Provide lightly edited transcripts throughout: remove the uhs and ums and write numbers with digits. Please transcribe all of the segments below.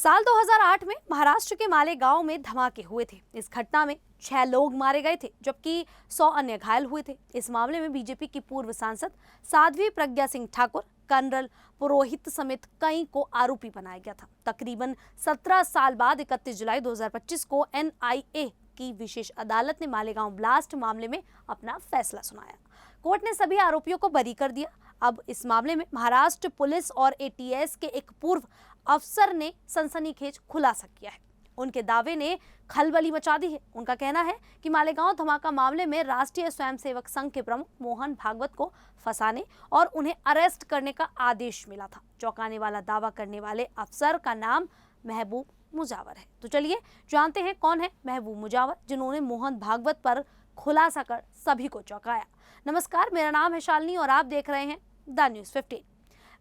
साल 2008 में महाराष्ट्र के मालेगांव में धमाके हुए थे। इस घटना में 6 लोग मारे गए थे जबकि 100 अन्य घायल हुए थे। इस मामले में बीजेपी की पूर्व सांसद साध्वी प्रज्ञा सिंह ठाकुर, कर्नल पुरोहित समेत कई को आरोपी बनाया गया था। तकरीबन 17 साल बाद 31 जुलाई 2025 को एनआईए की विशेष अदालत ने मालेगांव ब्लास्ट मामले में अपना फैसला सुनाया। कोर्ट ने सभी आरोपियों को बरी कर दिया। अब इस मामले में महाराष्ट्र पुलिस और एटीएस के एक पूर्व अफसर ने सनसनीखेज खुलासा किया है। उनके दावे ने खलबली मचा दी है। उनका कहना है कि मालेगांव धमाका मामले में राष्ट्रीय स्वयंसेवक संघ के प्रमुख मोहन भागवत को फंसाने और उन्हें अरेस्ट करने का आदेश मिला था। चौंकाने वाला दावा करने वाले अफसर का नाम महबूब मुजावर है। तो चलिए जानते हैं कौन है महबूब मुजावर, जिन्होंने मोहन भागवत पर खुलासा कर सभी को चौंकाया। नमस्कार, मेरा नाम है शालिनी और आप देख रहे हैं द न्यूज़ 15।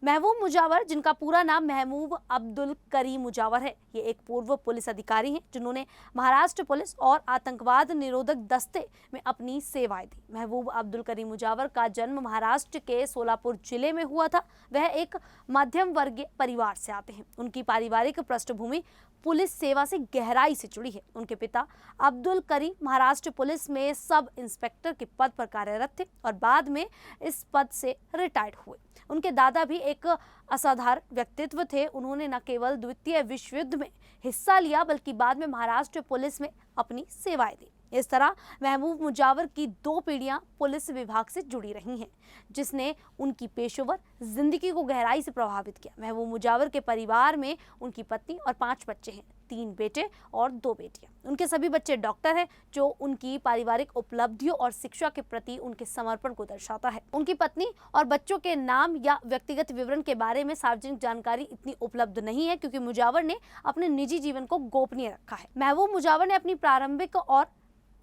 महबूब मुजावर, जिनका पूरा नाम महबूब अब्दुल करीम मुजावर है, ये एक पूर्व पुलिस अधिकारी हैं जिन्होंने महाराष्ट्र पुलिस और आतंकवाद निरोधक दस्ते में अपनी सेवाएं दी। महबूब अब्दुल करीम मुजावर का जन्म महाराष्ट्र के सोलापुर जिले में हुआ था। वह एक मध्यम वर्गीय परिवार से आते हैं। उनकी पारिवारिक पृष्ठभूमि पुलिस सेवा से गहराई से जुड़ी है। उनके पिता अब्दुल करीम महाराष्ट्र पुलिस में सब इंस्पेक्टर के पद पर कार्यरत थे और बाद में इस पद से रिटायर्ड हुए। उनके दादा भी एक असाधारण व्यक्तित्व थे। उन्होंने न केवल द्वितीय विश्व युद्ध में हिस्सा लिया बल्कि बाद में महाराष्ट्र पुलिस में अपनी सेवाएं दी। इस तरह महबूब मुजावर की 2 पीढ़ियां पुलिस विभाग से जुड़ी रही हैं, जिसने उनकी पेशेवर जिंदगी को गहराई से प्रभावित किया। महबूब मुजावर के परिवार में उनकी पत्नी और 5 बच्चे हैं, 3 बेटे और 2 बेटियां। उनके सभी बच्चे डॉक्टर हैं, जो उनकी पारिवारिक उपलब्धियों और शिक्षा के प्रति उनके समर्पण को दर्शाता है। उनकी पत्नी और बच्चों के नाम या व्यक्तिगत विवरण के बारे में सार्वजनिक जानकारी इतनी उपलब्ध नहीं है, क्योंकि मुजावर ने अपने निजी जीवन को गोपनीय रखा है। महबूब मुजावर ने अपनी प्रारंभिक और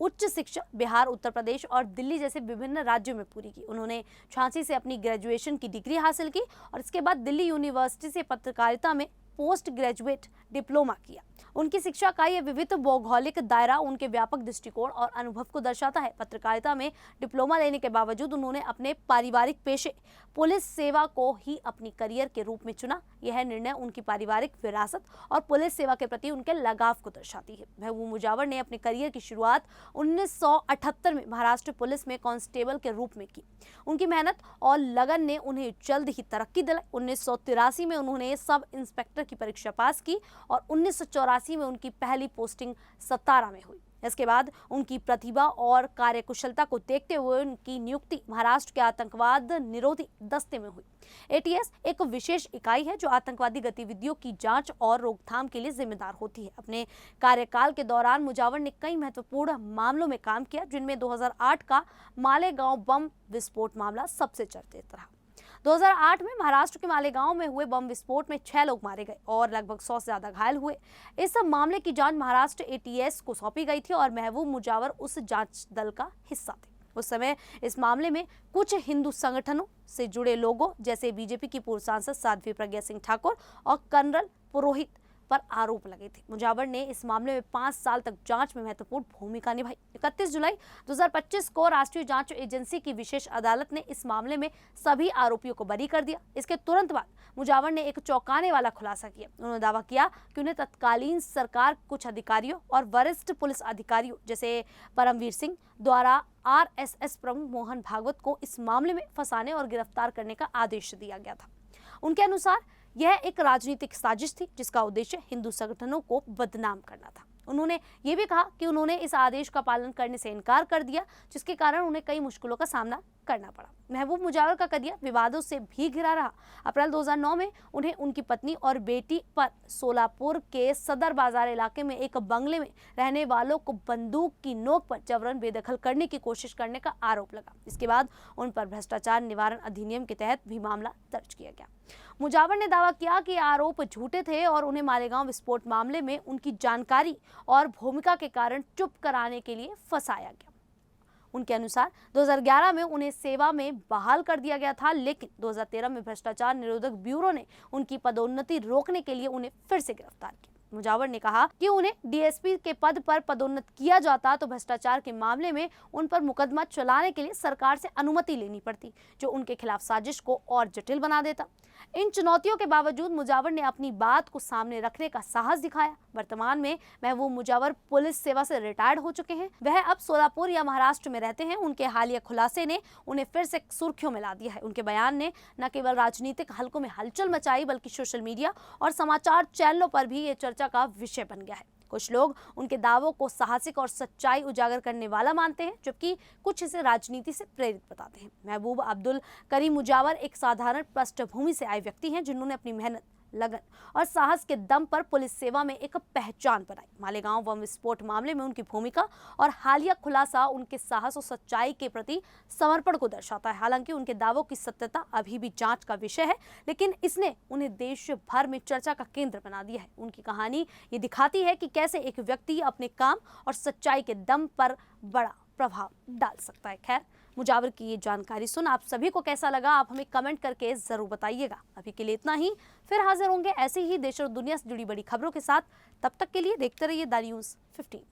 उच्च शिक्षा बिहार, उत्तर प्रदेश और दिल्ली जैसे विभिन्न राज्यों में पूरी की। उन्होंने झांसी से अपनी ग्रेजुएशन की डिग्री हासिल की और इसके बाद दिल्ली यूनिवर्सिटी से पत्रकारिता में पोस्ट ग्रेजुएट डिप्लोमा किया। उनकी शिक्षा का यह विविध भौगोलिक दायरा उनके व्यापक दृष्टिकोण और अनुभव को दर्शाता है। पत्रकारिता में डिप्लोमा लेने के बावजूद उन्होंने अपने पारिवारिक पेशे पुलिस सेवा को ही अपनी करियर के रूप में चुना। यह निर्णय उनकी पारिवारिक विरासत और पुलिस सेवा के प्रति उनके लगाव को दर्शाती है। महबूब मुजावर ने अपने करियर की शुरुआत 1978 में महाराष्ट्र पुलिस में कांस्टेबल के रूप में की। उनकी मेहनत और लगन ने उन्हें जल्द ही तरक्की दिलाई। 1983 में उन्होंने सब इंस्पेक्टर की परीक्षा पास की और 1984 में उनकी पहली पोस्टिंग सतारा में हुई। इसके बाद उनकी प्रतिभा और कार्यकुशलता को देखते हुए उनकी नियुक्ति महाराष्ट्र के आतंकवाद निरोधी दस्ते में हुई। एटीएस एक विशेष इकाई है जो आतंकवादी गतिविधियों की जांच और रोकथाम के लिए जिम्मेदार होती है। अपने कार्यकाल के दौरान मुजावर ने कई महत्वपूर्ण मामलों में काम किया, जिनमें 2008 का मालेगांव बम विस्फोट मामला सबसे चर्चित रहा। 2008 में महाराष्ट्र के मालेगांव में हुए बम विस्फोट में 6 लोग मारे गए और लगभग 100 से ज्यादा घायल हुए। इस मामले की जांच महाराष्ट्र एटीएस को सौंपी गई थी और महबूब मुजावर उस जांच दल का हिस्सा थे। उस समय इस मामले में कुछ हिंदू संगठनों से जुड़े लोगों जैसे बीजेपी की पूर्व सांसद साध्वी प्रज्ञा सिंह ठाकुर और कर्नल पुरोहित पर आरोप लगे थे। मुजावर ने इस मामले में 5 साल तक जांच में महत्वपूर्ण भूमिका निभाई। 31 जुलाई 2025 को राष्ट्रीय जांच एजेंसी की विशेष अदालत ने इस मामले में सभी आरोपियों को बरी कर दिया। इसके तुरंत बाद मुजावर ने एक चौंकाने वाला खुलासा किया। उन्होंने दावा किया कि उन्हें तत्कालीन सरकार कुछ अधिकारियों और वरिष्ठ पुलिस अधिकारियों जैसे परमवीर सिंह द्वारा आरएसएस प्रमुख मोहन भागवत को इस मामले में फंसाने और गिरफ्तार करने का आदेश दिया गया था। उनके अनुसार यह एक राजनीतिक साजिश थी जिसका उद्देश्य हिंदू संगठनों को बदनाम करना था। उन्होंने ये भी कहा कि उन्होंने इस आदेश का पालन करने से इनकार कर दिया, जिसके कारण उन्हें कई मुश्किलों का सामना करना पड़ा। महबूब मुजावर का करियर विवादों से भी घिरा रहा। अप्रैल 2009 में उन्हें उनकी पत्नी और बेटी पर सोलापुर के सदर बाजार इलाके में एक बंगले में रहने वालों को बंदूक की नोक पर जबरन बेदखल करने की कोशिश करने का आरोप लगा। इसके बाद उन पर भ्रष्टाचार निवारण अधिनियम के तहत भी मामला दर्ज किया गया। मुजावर ने दावा किया कि आरोप झूठे थे और उन्हें मालेगांव विस्फोट मामले में उनकी जानकारी और भूमिका के कारण चुप कराने के लिए फंसाया गया। उनके अनुसार 2011 में उन्हें सेवा में बहाल कर दिया गया था, लेकिन 2013 में भ्रष्टाचार निरोधक ब्यूरो ने उनकी पदोन्नति रोकने के लिए उन्हें फिर से गिरफ्तार किया। मुजावर ने कहा कि उन्हें डीएसपी के पद पर पदोन्नत किया जाता तो भ्रष्टाचार के मामले में उन पर मुकदमा चलाने के लिए सरकार से अनुमति लेनी पड़ती, जो उनके खिलाफ साजिश को और जटिल बना देता। इन चुनौतियों के बावजूद मुजावर ने अपनी बात को सामने रखने का साहस दिखाया। वर्तमान में महबूब मुजावर पुलिस सेवा से रिटायर्ड हो चुके हैं। वह अब सोलापुर या महाराष्ट्र में रहते हैं। उनके हालिया खुलासे ने उन्हें फिर से सुर्खियों में ला दिया है। उनके बयान ने न केवल राजनीतिक हलकों में हलचल मचाई, बल्कि सोशल मीडिया और समाचार चैनलों पर भी ये चर्चा का विषय बन गया है। कुछ लोग उनके दावों को साहसिक और सच्चाई उजागर करने वाला मानते हैं, जबकि कुछ इसे राजनीति से प्रेरित बताते हैं। महबूब अब्दुल करीम मुजावर एक साधारण पृष्ठभूमि से आए व्यक्ति हैं, जिन्होंने अपनी मेहनत, लगन और साहस के दम पर पुलिस सेवा में एक पहचान बनाई। मालेगांव बम विस्फोट मामले में उनकी भूमिका और हालिया खुलासा उनके साहस और सच्चाई के प्रति समर्पण को दर्शाता है। हालांकि उनके दावों की सत्यता अभी भी जांच का विषय है, लेकिन इसने उन्हें देश भर में चर्चा का केंद्र बना दिया है। उनकी कहानी ये दिखाती है कि कैसे एक व्यक्ति अपने काम और सच्चाई के दम पर बड़ा प्रभाव डाल सकता है। खैर, मुजावर की ये जानकारी सुन आप सभी को कैसा लगा, आप हमें कमेंट करके जरूर बताइएगा। अभी के लिए इतना ही, फिर हाजिर होंगे ऐसे ही देश और दुनिया से जुड़ी बड़ी खबरों के साथ। तब तक के लिए देखते रहिए द न्यूज़ 15।